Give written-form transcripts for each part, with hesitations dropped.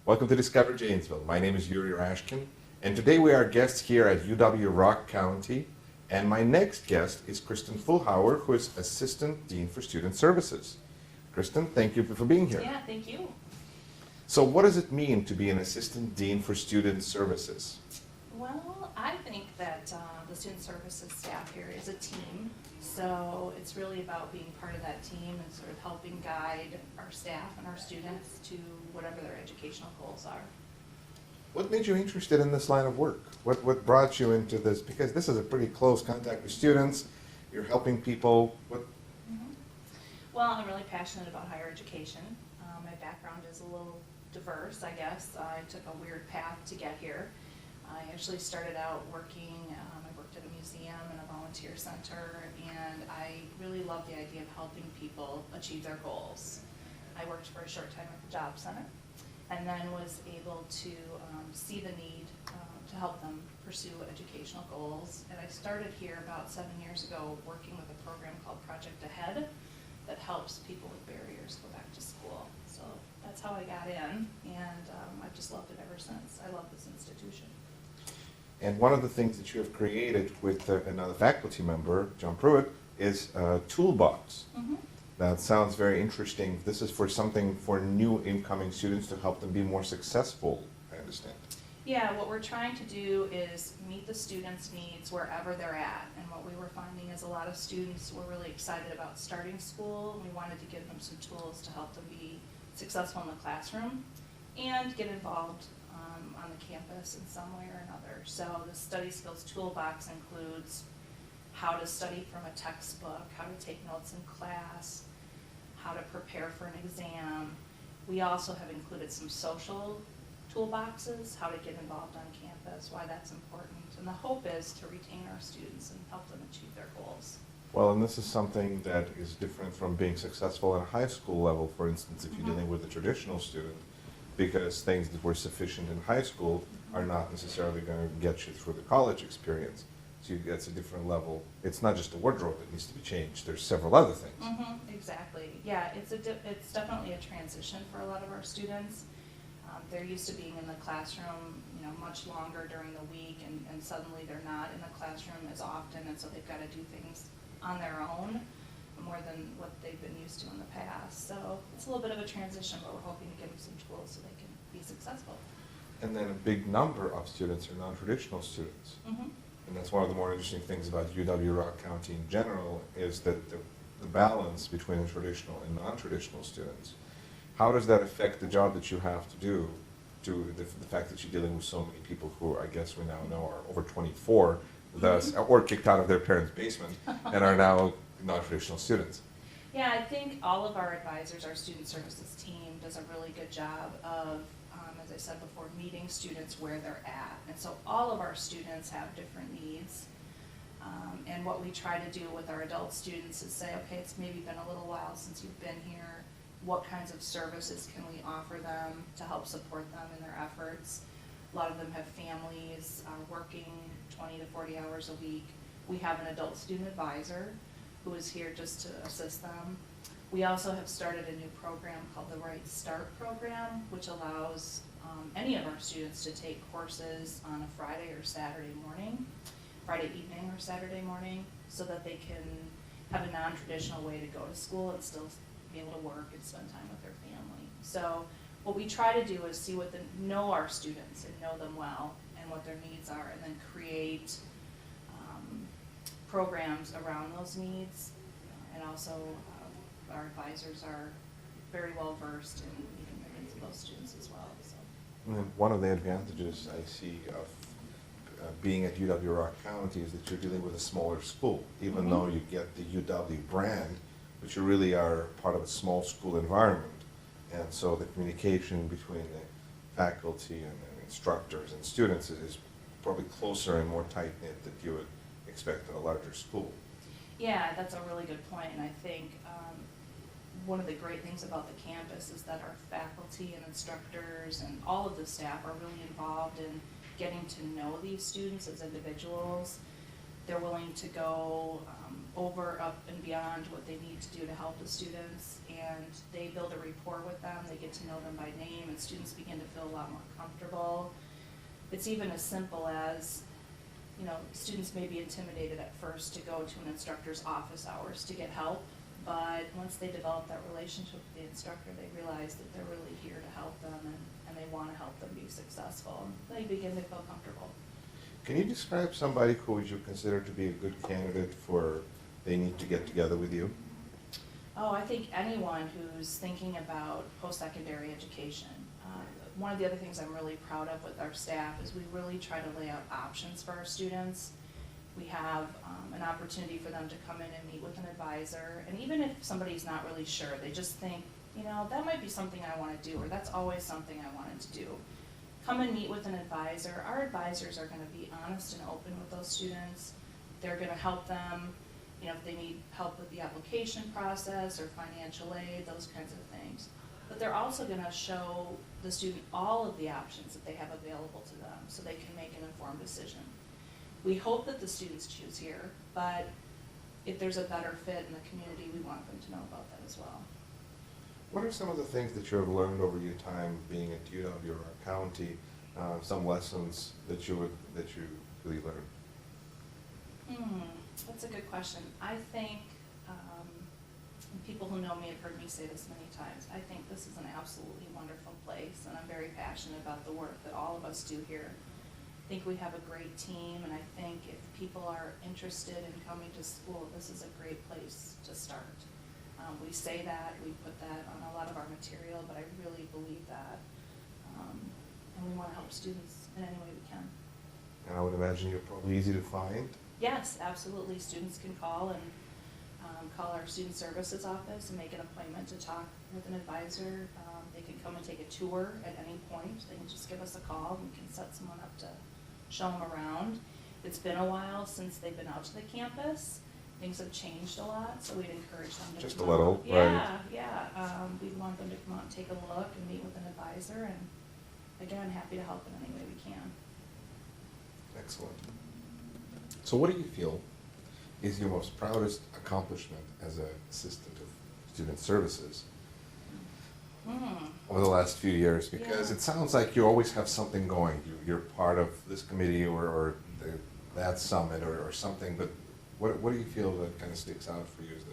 Welcome to Discover Janesville. My name is Yuri Rashkin, and today we are guests here at UW-Rock County, and my next guest is Kristin Fillhouer, who is Assistant Dean for Student Services. Kristin, thank you for being here. Yeah, thank you. So what does it mean to be an Assistant Dean for Student Services? Well, I think that the student services staff here is a team, so it's really about being part of that team and sort of helping guide our staff and our students to whatever their educational goals are. What made you interested in this line of work? What brought you into this? Because this is a pretty close contact with students. You're helping people. Well, I'm really passionate about higher education. My background is a little diverse, I guess. I took a weird path to get here. I actually started out working, I worked at a museum and a volunteer center, and I really loved the idea of helping people achieve their goals. I worked for a short time at the job center, and then was able to see the need to help them pursue educational goals. And I started here about 7 years ago working with a program called Project Ahead that helps people with barriers go back to school. So that's how I got in, and I've just loved it ever since. I love this institution. And one of the things that you have created with another faculty member, John Pruitt, is Toolbox. Mm-hmm. That sounds very interesting. This is for something for new incoming students to help them be more successful, I understand. Yeah, what we're trying to do is meet the students' needs wherever they're at. And what we were finding is a lot of students were really excited about starting school. We wanted to give them some tools to help them be successful in the classroom and get involved on the campus in some way or another. So the Study Skills Toolbox includes how to study from a textbook, how to take notes in class, how to prepare for an exam. We also have included some social toolboxes, how to get involved on campus, why that's important. And the hope is to retain our students and help them achieve their goals. Well, and this is something that is different from being successful at a high school level, for instance, if you're dealing with a traditional student, because things that were sufficient in high school are not necessarily going to get you through the college experience. So it's a different level. It's not just a wardrobe that needs to be changed. There's several other things. Exactly. Yeah, it's definitely a transition for a lot of our students. They're used to being in the classroom, much longer during the week, and suddenly they're not in the classroom as often, and so they've got to do things on their own more than what they've been used to in the past. So it's a little bit of a transition, but we're hoping to give them some tools so they can be successful. And then a big number of students are non-traditional students. And that's one of the more interesting things about UW-Rock County in general, is that the balance between the traditional and non-traditional students. How does that affect the job that you have to do, to the fact that you're dealing with so many people who I guess we now know are over 24, thus, or kicked out of their parents' basement, and are now non-traditional students? Yeah, I think all of our advisors, our student services team, does a really good job of, as I said before, meeting students where they're at. And so all of our students have different needs. And what we try to do with our adult students is say, okay, it's maybe been a little while since you've been here. What kinds of services can we offer them to help support them in their efforts? A lot of them have families, working 20 to 40 hours a week. We have an adult student advisor who is here just to assist them. We also have started a new program called the Right Start program, which allows any of our students to take courses on a Friday evening or Saturday morning, so that they can have a non-traditional way to go to school and still be able to work and spend time with their family. So what we try to do is know our students and know them well and what their needs are, and then create programs around those needs. And also our advisors are very well versed in meeting the needs of those students as well. So. And one of the advantages I see of being at UW-Rock County is that you're dealing with a smaller school, even though you get the UW brand, but you really are part of a small school environment. And so the communication between the faculty and instructors and students is probably closer and more tight-knit than you would expect at a larger school. Yeah, that's a really good point, and I think one of the great things about the campus is that our faculty and instructors and all of the staff are really involved in getting to know these students as individuals. They're willing to go over, up, and beyond what they need to do to help the students, and they build a rapport with them, they get to know them by name, and students begin to feel a lot more comfortable. It's even as simple as, you know, students may be intimidated at first to go to an instructor's office hours to get help, but once they develop that relationship with the instructor, they realize that they're really here to help them, and they want to help them be successful. They begin to feel comfortable. Can you describe somebody who would you consider to be a good candidate for they need to get together with you? Oh, I think anyone who's thinking about post-secondary education. One of the other things I'm really proud of with our staff is we really try to lay out options for our students. We have an opportunity for them to come in and meet with an advisor, and even if somebody's not really sure, they just think, you know, that might be something I want to do, or that's always something I wanted to do. Come and meet with an advisor. Our advisors are going to be honest and open with those students. They're going to help them, you know, if they need help with the application process or financial aid, those kinds of things. But they're also going to show the student all of the options that they have available to them so they can make an informed decision. We hope that the students choose here, but if there's a better fit in the community, we want them to know about that as well. What are some of the things that you have learned over your time being at UW or our county? Some lessons that you really learned? That's a good question. I think, and people who know me have heard me say this many times, I think this is an absolutely wonderful place, and I'm very passionate about the work that all of us do here. I think we have a great team, and I think if people are interested in coming to school, this is a great place to start. We say that, we put that on a lot of our material, but I really believe that. And we want to help students in any way we can. And I would imagine you're probably easy to find. Yes, absolutely. Students can call and call our student services office and make an appointment to talk with an advisor. They can come and take a tour at any point. They can just give us a call, and we can set someone up to show them around. It's been a while since they've been out to the campus. Things have changed a lot, so we'd encourage them to Just come a little, out. right? Yeah. We'd want them to come out and take a look and meet with an advisor, and again, happy to help in any way we can. Excellent. So what do you feel is your most proudest accomplishment as an assistant of student services over the last few years? Because it sounds like you always have something going. You're part of this committee or that summit or something, but what do you feel that kind of sticks out for you as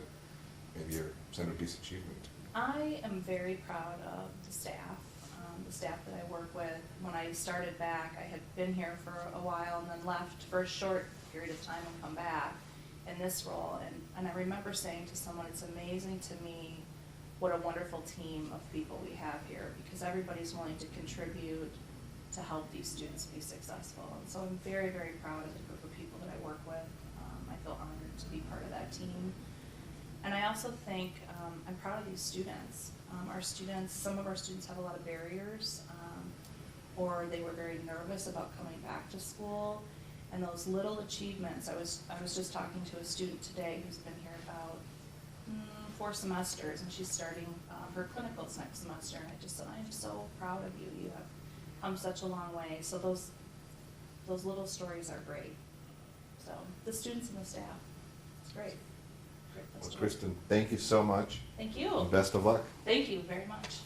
maybe your centerpiece achievement? I am very proud of the staff that I work with. When I started back, I had been here for a while and then left for a short period of time and come back in this role. And I remember saying to someone, it's amazing to me what a wonderful team of people we have here, because everybody's willing to contribute to help these students be successful. And so I'm very, very proud of the group of people that I work with. I feel honored to be part of that team. And I also think I'm proud of these students. Some of our students have a lot of barriers, or they were very nervous about coming back to school. And those little achievements, I was just talking to a student today who's been here about 4 semesters, and she's starting her clinicals next semester. And I just said, I am so proud of you. You have come such a long way. So those little stories are great. So the students and the staff, it's great. Well, Kristin, thank you so much. Thank you. And best of luck. Thank you very much.